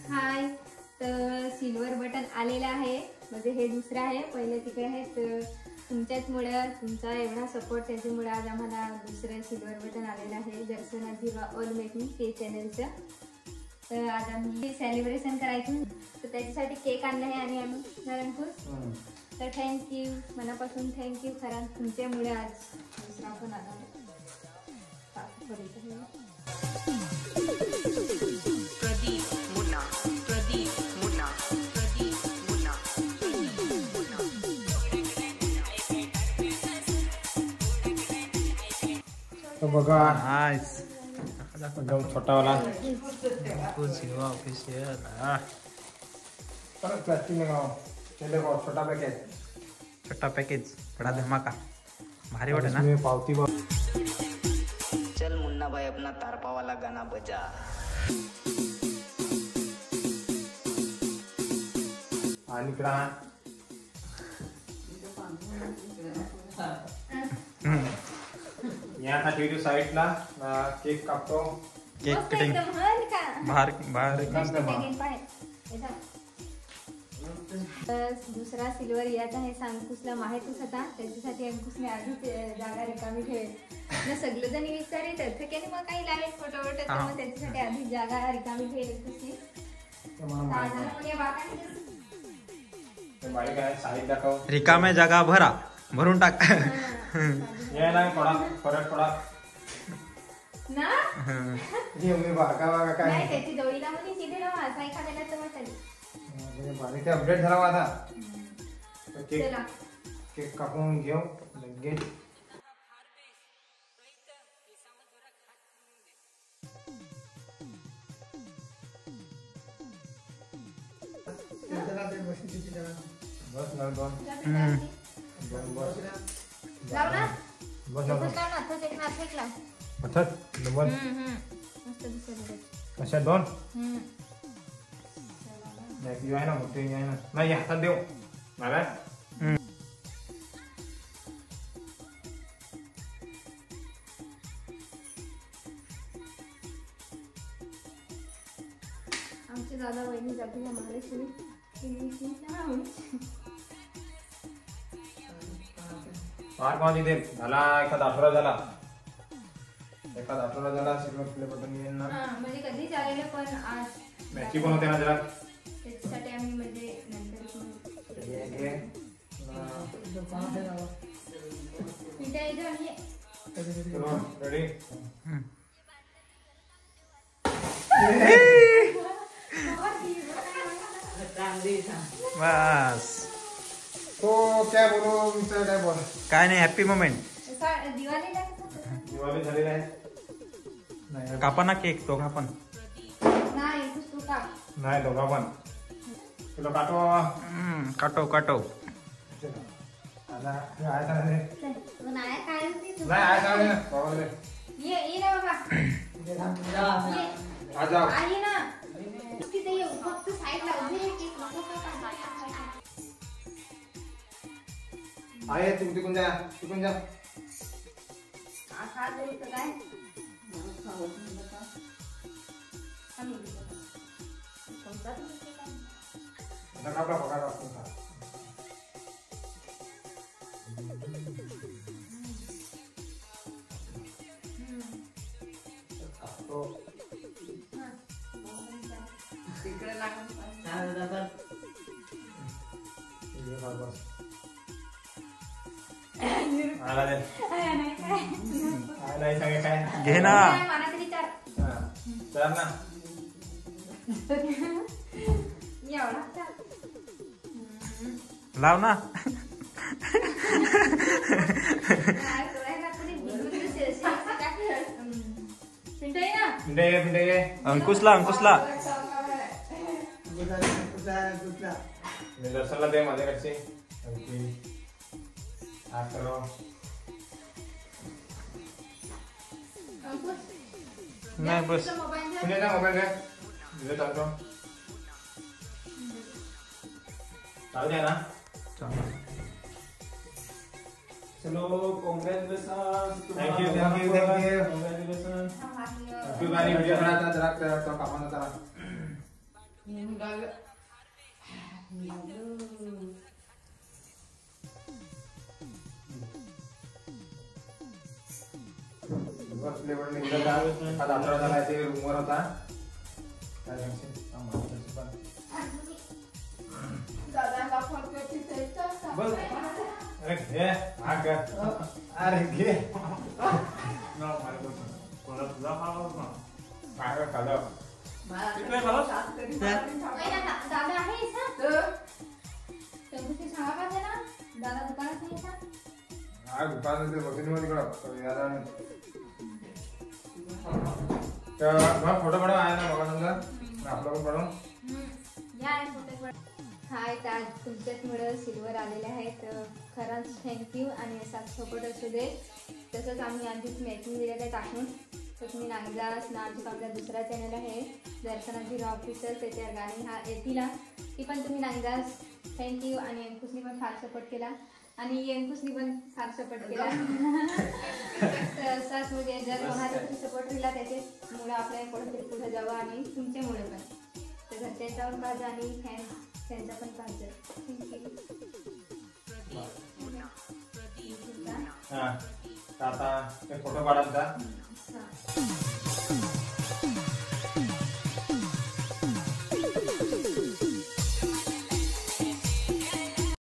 हाय. तर silver button आलेलं आहे, म्हणजे हे दुसरं आहे, पहिले तिकडे आहे. तर तुमच्याचमुळे, तुमचा एवढा सपोर्ट त्याच्यामुळे आज आम्हाला दुसरं सिल्वर बटन आलेलं आहे दर्शना झिवा ऑल मेकिंग ते चॅनलचं. तर आज आम्ही सेलिब्रेशन करायचं, तर त्याच्यासाठी केक आणला आहे आणि आम्ही नारायणपूर. तर थँक्यू, मनापासून थँक्यू. खरं तुमच्यामुळे आज दुसरा पण आला. तो बघा एकदम छोटा वाला ऑफिशियल प्लास्टिक में लगाओ. चले वो छोटा पैकेट, छोटा पैकेज बड़ा धमाका भारी वाटे ना. पावती चल मुन्ना भाई अपना तारपा वाला गाना बजा. आणि इकडं यहाँ ठेवतो साईडला. केक कापतो. केक कटिंग बाहर बाहर दुसरा सिल्वर याचा आहे. अंकुशला माहितच होता, त्याच्यासाठी अंकुशने आधीच जागा रिकामी ठेवली. सगळेजण विचारित ठिकाणी मग काही लाईट फोटो वोटो, मग त्याच्यासाठी आधीच जागा रिकामी ठेवली अंकुशने. साईड दाखव. रिकाम्या जागा भरून टाक. यायला थोडा फरक थोडा ना मी बागा बागा काय नाही, त्याची जोडीला मध्ये सीधे लावा, असा एखाद्याला तर वाटेल. बारीक अपडेट झाला माझा. चला केक कापून घेऊ लगेच. बस ना दोन बस लाव ना, बस तसंच लाव ना, तसंच एक हात फेकला. मथत डबल मस्त दिसत. अशा दोन नाही आहे ना, मोठे आहे ना. नाही हातात देऊ मला. आमचे दादा वहिनी जातील महालक्ष्मी. फार कोण इथे झाला, एखादा आठवडा झाला. सिल्वर प्ले बटन येईल ना. म्हणजे कधीच आलेलं, पण आज मॅची पण होते ना जरा. त्याच्यासाठी आम्ही म्हणजे नंतर रेडी. बस तो काय बोलू, विचार काय बोल. काय नाही, हॅपी मोमेंट. दिवाळी झालेली आहे. कापा ना केक, तो कापन नाही दोघा पण. तुला काटो. काटो काटो. नाही आहे चांगले आहे. तू तिकून जा, तिकून जा. आपला पगार वाचतो. घे ना. चल ना. लाव ना. अंकुशला अंकुशला दर्शनला दे माझ्याकडचे. नाही बस. मोबाईल घे. चालतो चालू द्या ना. चलो congratulation. Thank you thank you thank you congratulation. Video बनाता जरा कामाला जरा बसले पण निघत आज 11 झाला ते रूमवर होता काय टेन्शन बस अरे घे हा कर अरे घे ना मारे कोणा तुझा खावा ना काय खाल्लं इकडे खाल्लं दादा आहे सांगा का ना दादा दुकानात नाही का हा दुकानात बघितलं तिकडं याला फोटो काढून आहे ना बघा समजा आपला पण काढून या फोटो हाय आज तुमच्याचमुळं सिल्वर आलेले आहेत खरंच थँक्यू आणि असा सपोर्ट असू दे तसंच आम्ही आधीच मेकिंग व्हिडिओ टाकून तर तुम्ही नागदास नाजूक आपला दुसरा चॅनल आहे दर्शनाची ऑफिसर त्याच्यावर गाणी हा येतील ती पण तुम्ही नागदास थँक्यू आणि अंकुशनी पण फार सपोर्ट केला आणि अंकुशनी पण फार सपोर्ट केला तर असाच म्हणजे जर कोणाचा तरी सपोर्ट दिला त्याच्यामुळं आपल्याला कोणतरी पुढे जावं आणि तुमच्यामुळे पण तर घरच्यांचा पण पाहिजे आणि फॅन्स त्यांचा पण पाहिजे हा आता फोटो काढायचा